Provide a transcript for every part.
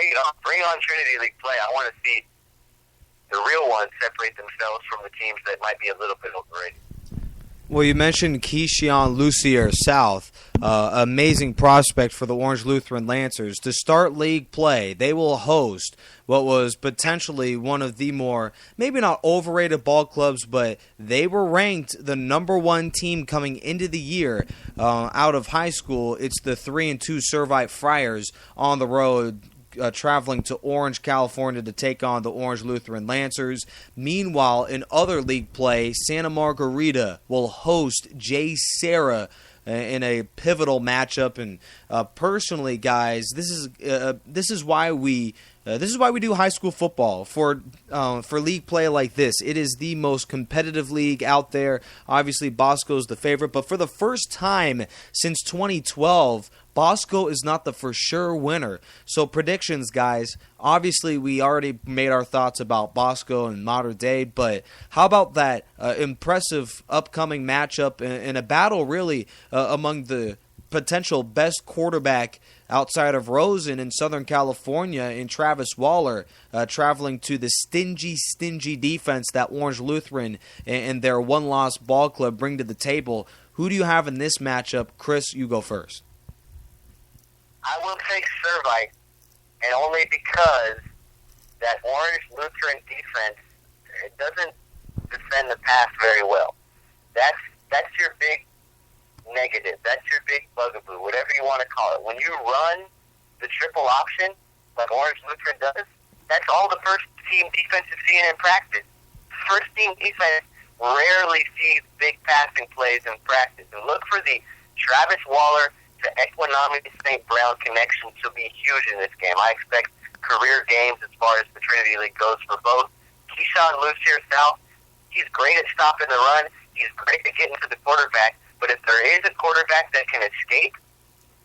Bring it on. Bring on Trinity League play. I want to see the real ones separate themselves from the teams that might be a little bit overrated. Well, you mentioned Keyshawn Lucier South, amazing prospect for the Orange Lutheran Lancers. To start league play, they will host what was potentially one of the more, maybe not overrated ball clubs, but they were ranked the #1 team coming into the year out of high school. It's the 3-2 Servite Friars on the road, traveling to Orange, California to take on the Orange Lutheran Lancers. Meanwhile, in other league play, Santa Margarita will host J. Sarah in a pivotal matchup. And personally, guys, this is why we do high school football for league play like this. It is the most competitive league out there. Obviously, Bosco's the favorite, but for the first time since 2012, Bosco is not the for sure winner. So predictions, guys. Obviously, we already made our thoughts about Bosco and Mater Dei, but how about that impressive upcoming matchup in a battle really among the potential best quarterback outside of Rosen in Southern California in Travis Waller, traveling to the stingy defense that Orange Lutheran and their one-loss ball club bring to the table. Who do you have in this matchup? Chris, you go first. I will take Servite, and only because that Orange Lutheran defense doesn't defend the pass very well. That's your big negative. That's your big bugaboo, whatever you want to call it. When you run the triple option, like Orange Lutheran does, that's all the first-team defense is seeing in practice. First-team defense rarely sees big passing plays in practice. And look for the Travis Waller to Equinami St. Brown connection to be huge in this game. I expect career games as far as the Trinity League goes for both. Keyshawn Lucier South, he's great at stopping the run. He's great at getting to the quarterback. But if there is a quarterback that can escape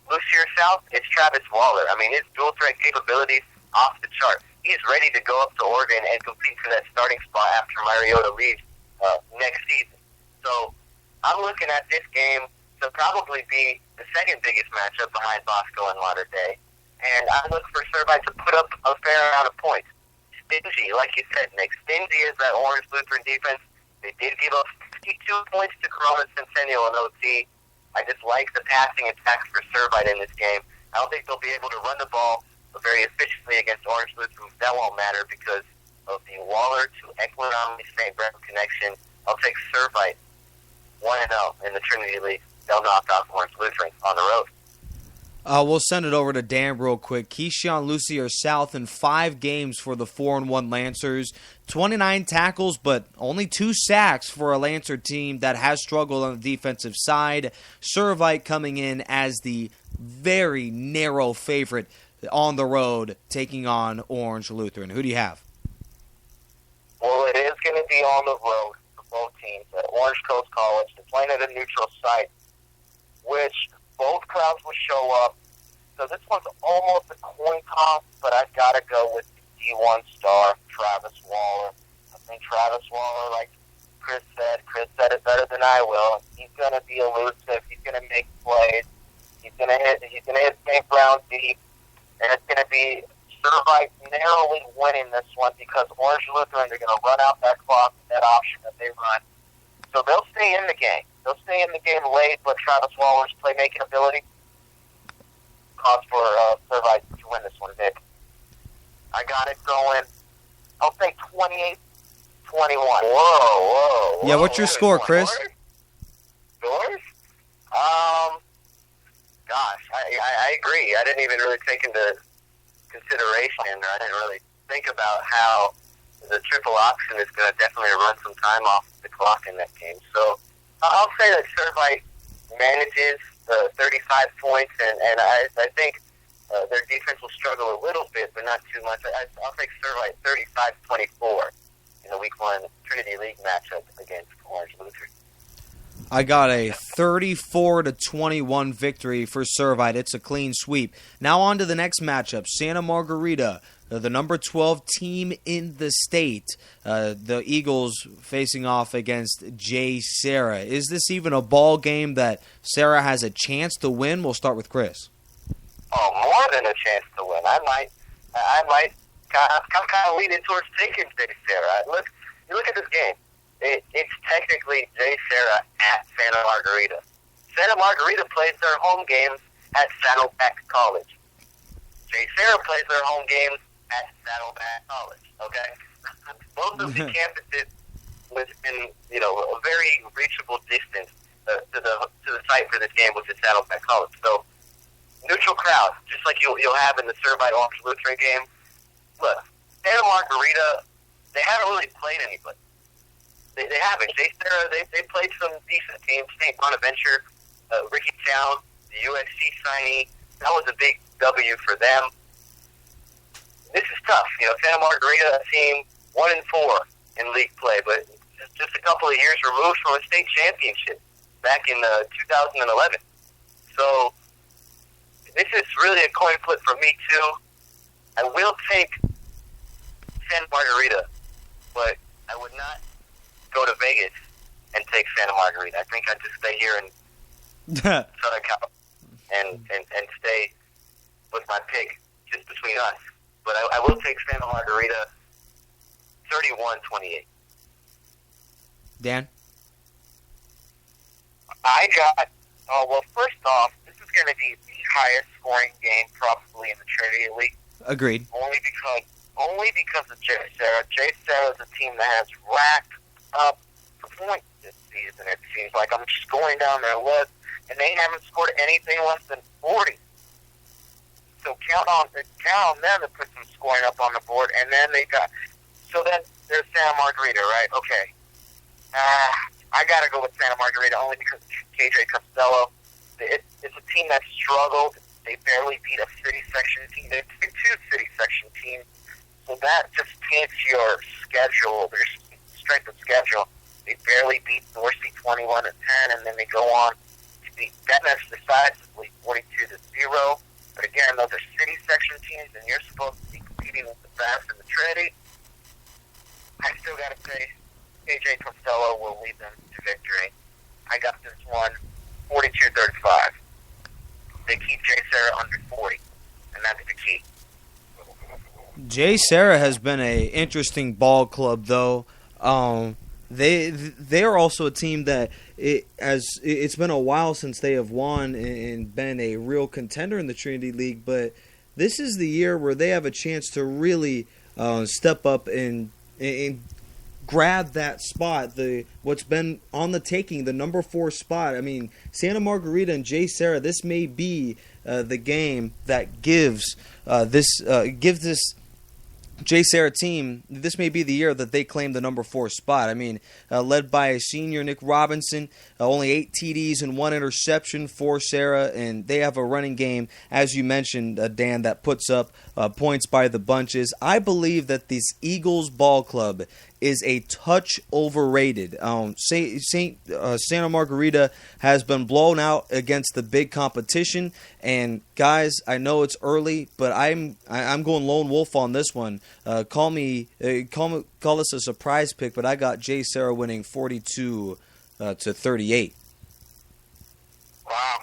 Lucier South, it's Travis Waller. I mean, his dual threat capabilities off the chart. He's ready to go up to Oregon and compete for that starting spot after Mariota leaves next season. So I'm looking at this game to probably be the second biggest matchup behind Bosco and Mater Dei. And I look for Servite to put up a fair amount of points. Stingy, like you said, Nick. Stingy is that Orange Lutheran defense. They did give up 52 points to Corona Centennial in OT. I just like the passing attacks for Servite in this game. I don't think they'll be able to run the ball very efficiently against Orange Lutheran. That won't matter because of the Waller to Equinami St. Brown connection. I'll take Servite 1-0 in the Trinity League. They'll knock off Orange Lutheran on the road. We'll send it over to Dan real quick. Keyshawn Lucier South in 5 games for the 4-1 Lancers. 29 tackles, but only 2 sacks for a Lancer team that has struggled on the defensive side. Servite coming in as the very narrow favorite on the road, taking on Orange Lutheran. Who do you have? Well, it is going to be on the road for both teams at Orange Coast College. They're playing at a neutral site, which both crowds will show up. So this one's almost a coin toss, but I've got to go with the D1 star, Travis Waller. I think Travis Waller, like Chris said it better than I will. He's going to be elusive. He's going to make plays. He's going to hit St. Brown deep, and it's going to be Servite narrowly winning this one because Orange Lutheran are going to run out that clock, that option that they run. So they'll stay in the game. They'll stay in the game late, but Travis Waller's playmaking ability calls for Servite to win this one, Nick. I got it going. I'll say 28-21. Whoa. Yeah, what's your score, Chris? Yours? Gosh, I agree. I didn't even really take into consideration, or I didn't really think about how the triple option is going to definitely run some time off the clock in that game. So I'll say that Servite manages 35 points, and I think their defense will struggle a little bit, but not too much. I'll take Servite 35-24 in the Week 1 Trinity League matchup against Orange Lutheran. I got a 34-21 victory for Servite. It's a clean sweep. Now on to the next matchup, Santa Margarita, the number 12 team in the state. The Eagles facing off against J. Sarah. Is this even a ball game that Sarah has a chance to win? We'll start with Chris. Oh, more than a chance to win. I I might I'm kind of leaning towards taking Jay Serra. You look at this game. It's technically Jay Serra at Santa Margarita. Santa Margarita plays their home games at Saddleback College. Jay Serra plays their home games at Saddleback College. Okay, both of the campuses within a very reachable distance to the site for this game, which is Saddleback College. So neutral crowd, just like you'll have in the Servite Orange Lutheran game. Look, Santa Margarita, they haven't really played anybody. They haven't. Jay Serra, they played some decent teams. St. Bonaventure, Ricky Town, the USC signee. That was a big W for them. This is tough. Santa Margarita, a team 1-4 in league play, but just a couple of years removed from a state championship back in 2011. So this is really a coin flip for me too. I will take Santa Margarita, but I would not go to Vegas and take Santa Margarita. I think I'd just stay here in Southern Cal and stay with my pick just between us. But I will take Santa Margarita 31-28. Dan? I got, first off, this is going to be the highest scoring game probably in the Trinity League. Agreed. Only because of Jay Serra. Jay Serra is a team that has racked up points this season, it seems like. I'm just going down their list, and they haven't scored anything less than 40. So count on them to put some scoring up on the board, and then then there's Santa Margarita, right? Okay. I got to go with Santa Margarita only because KJ Costello. It's a team that struggled. They barely beat a city section team. They beat two city section teams. So that just paints your schedule, your strength of schedule. They barely beat Dorsey 21-10, and then they go on to beat Dennis decisively 42-0. But again, those are city section teams, and you're supposed to be competing with the best in the Trinity. I still got to say, AJ Costello will lead them to victory. I got this one 42-35. They keep Jay Serra under 40, and that's the key. Jay Serra has been a interesting ball club, though. They are also a team that it's been a while since they have won and been a real contender in the Trinity League, but this is the year where they have a chance to really step up and grab that spot, what's been on the taking, the number 4 spot. I mean, Santa Margarita and Jay Serra, this may be the game that gives this Jay Serra team, this may be the year that they claim the number 4 spot. I mean, led by senior Nick Robinson, only 8 TDs and 1 interception for Serra, and they have a running game, as you mentioned, Dan, that puts up points by the bunches. I believe that this Eagles ball club is a touch overrated. Santa Margarita has been blown out against the big competition, and guys, I know it's early, but I'm going lone wolf on this one. Call this a surprise pick, but I got Jay Serra winning 42-38. Wow.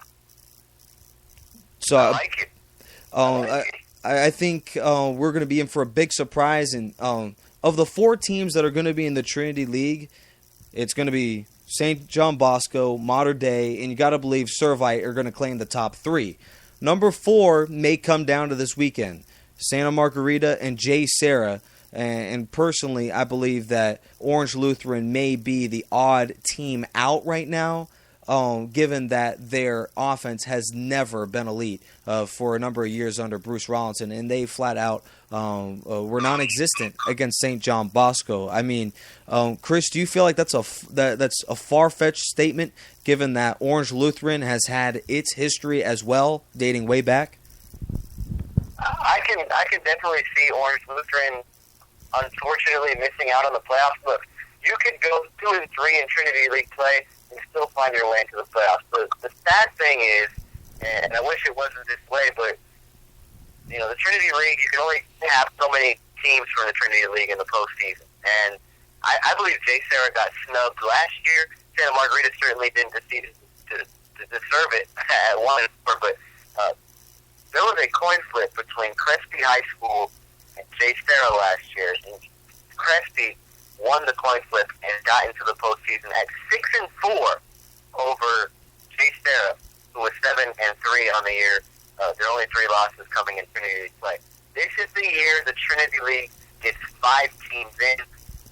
So I like it. I think we're going to be in for a big surprise, and of the 4 teams that are going to be in the Trinity League, it's going to be St. John Bosco, Mater Dei, and you got to believe Servite are going to claim the top 3. Number 4 may come down to this weekend. Santa Margarita and Jay Serra, and personally, I believe that Orange Lutheran may be the odd team out right now, given that their offense has never been elite for a number of years under Bruce Rollinson, and they flat out were non-existent against St. John Bosco. I mean, Chris, do you feel like that's a far-fetched statement, given that Orange Lutheran has had its history as well, dating way back? I can definitely see Orange Lutheran unfortunately missing out on the playoffs. Look, you could go 2-3 in Trinity League play and still find your way into the playoffs. But the sad thing is, and I wish it wasn't this way, but the Trinity League, you can only have so many teams from the Trinity League in the postseason. And I believe Jay Serra got snubbed last year. Santa Margarita certainly didn't deserve it at 1-4, but there was a coin flip between Crespi High School Jay Sarah last year. And Crespi won the coin flip and got into the postseason at 6-4 over Jay Sarah, who was 7-3 on the year. There are only 3 losses coming in Trinity League play. This is the year the Trinity League gets 5 teams in.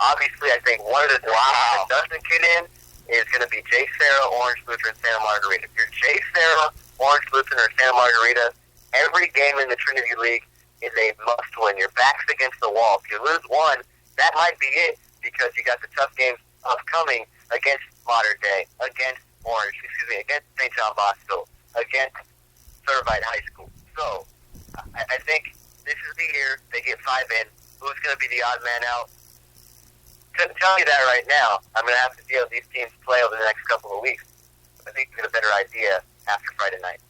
Obviously, I think one of the teams that doesn't get in is going to be Jay Sarah, Orange Lutheran, Santa Margarita. If you're Jay Sarah, Orange Lutheran, or Santa Margarita, every game in the Trinity League is a must-win. Your back's against the wall. If you lose one, that might be it, because you got the tough games upcoming against Modern Day, against against St. John Bosco, against Servite High School. So, I think this is the year they get 5 in. Who's going to be the odd man out? Couldn't tell you that right now. I'm going to have to see how these teams play over the next couple of weeks. I think we'll get a better idea after Friday night.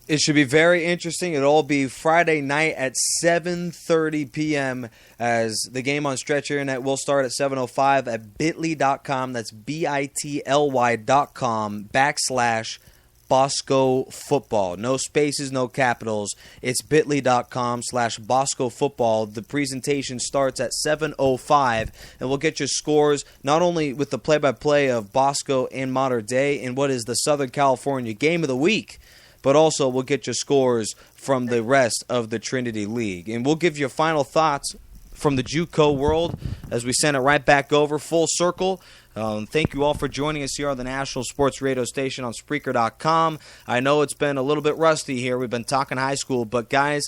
It should be very interesting. It'll all be Friday night at 7:30 p.m. as the game on Stretch Internet will start at 7:05 at bit.ly.com. That's bity.com/Bosco Football. No spaces, no capitals. It's bit.ly.com/Bosco Football. The presentation starts at 7:05, and we'll get your scores not only with the play-by-play of Bosco and Modern Day in what is the Southern California Game of the Week, but also we'll get your scores from the rest of the Trinity League. And we'll give you final thoughts from the JUCO world as we send it right back over full circle. Thank you all for joining us here on the National Sports Radio Station on Spreaker.com. I know it's been a little bit rusty here. We've been talking high school, but guys,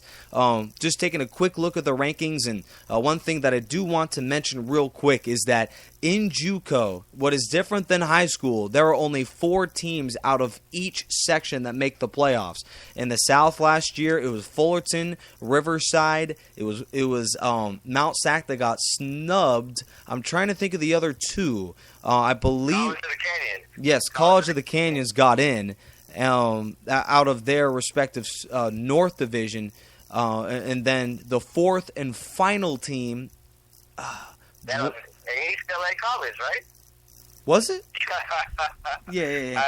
just taking a quick look at the rankings, and one thing that I do want to mention real quick is that in JUCO, what is different than high school, there are only 4 teams out of each section that make the playoffs. In the South last year, it was Fullerton, Riverside, it was Mount Sac that got snubbed. I'm trying to think of the other 2. I believe College of the Canyon. Yes, College of the Canyons got in out of their respective North Division, and then the 4th and final team. That was East LA College, right? Was it? Yeah.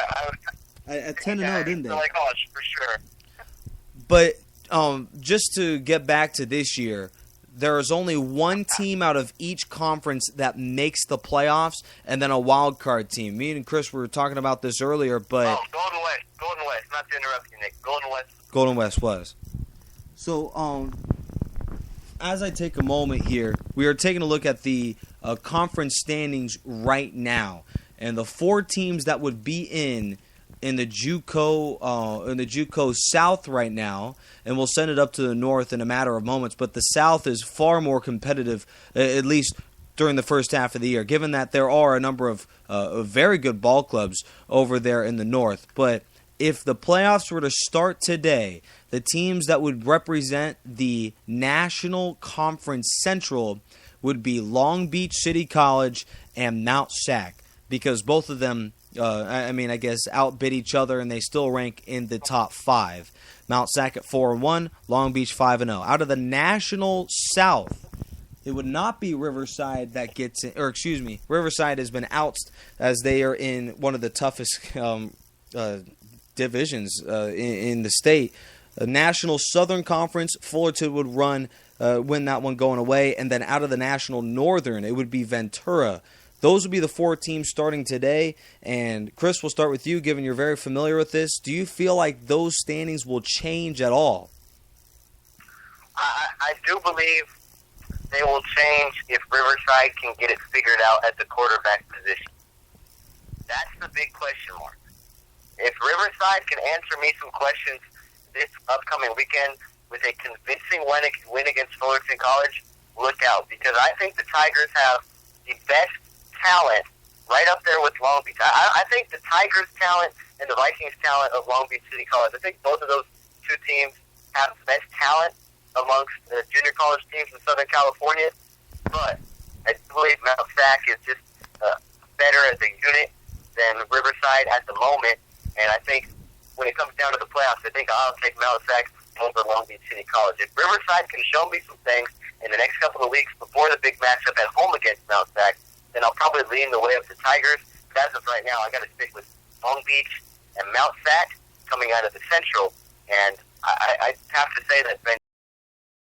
At 10-0, didn't they? LA College for sure. But just to get back to this year, there is only one team out of each conference that makes the playoffs, and then a wild card team. Me and Chris were talking about this earlier, but Golden West. Not to interrupt you, Nick. Golden West was. So, as I take a moment here, we are taking a look at the conference standings right now, and the 4 teams that would be in the JUCO South right now, and we'll send it up to the North in a matter of moments. But the South is far more competitive, at least during the first half of the year, given that there are a number of very good ball clubs over there in the North. But if the playoffs were to start today, the teams that would represent the National Conference Central would be Long Beach City College and Mount Sac, because both of them, I guess, outbid each other, and they still rank in the top 5. Mount Sac at 4-1, Long Beach 5-0. Out of the National South, it would not be Riverside that gets in, or excuse me, Riverside has been ousted as they are in one of the toughest divisions in the state. The National Southern Conference, Fullerton would win that one going away, and then out of the National Northern, it would be Ventura. Those would be the 4 teams starting today. And Chris, we'll start with you, given you're very familiar with this. Do you feel like those standings will change at all? I do believe they will change if Riverside can get it figured out at the quarterback position. That's the big question mark. If Riverside can answer me some questions this upcoming weekend with a convincing win against Fullerton College, look out, because I think the Tigers have the best talent right up there with Long Beach. I think the Tigers' talent and the Vikings' talent of Long Beach City College, I think both of those 2 teams have the best talent amongst the junior college teams in Southern California, but I believe Mount Sac is just better as a unit than Riverside at the moment, and I think when it comes down to the playoffs, I think I'll take Mount Sac over Long Beach City College. If Riverside can show me some things in the next couple of weeks before the big matchup at home against Mount Sac, then I'll probably lean the way of the Tigers. But as of right now, I got to stick with Long Beach and Mount Sac coming out of the Central, and I have to say that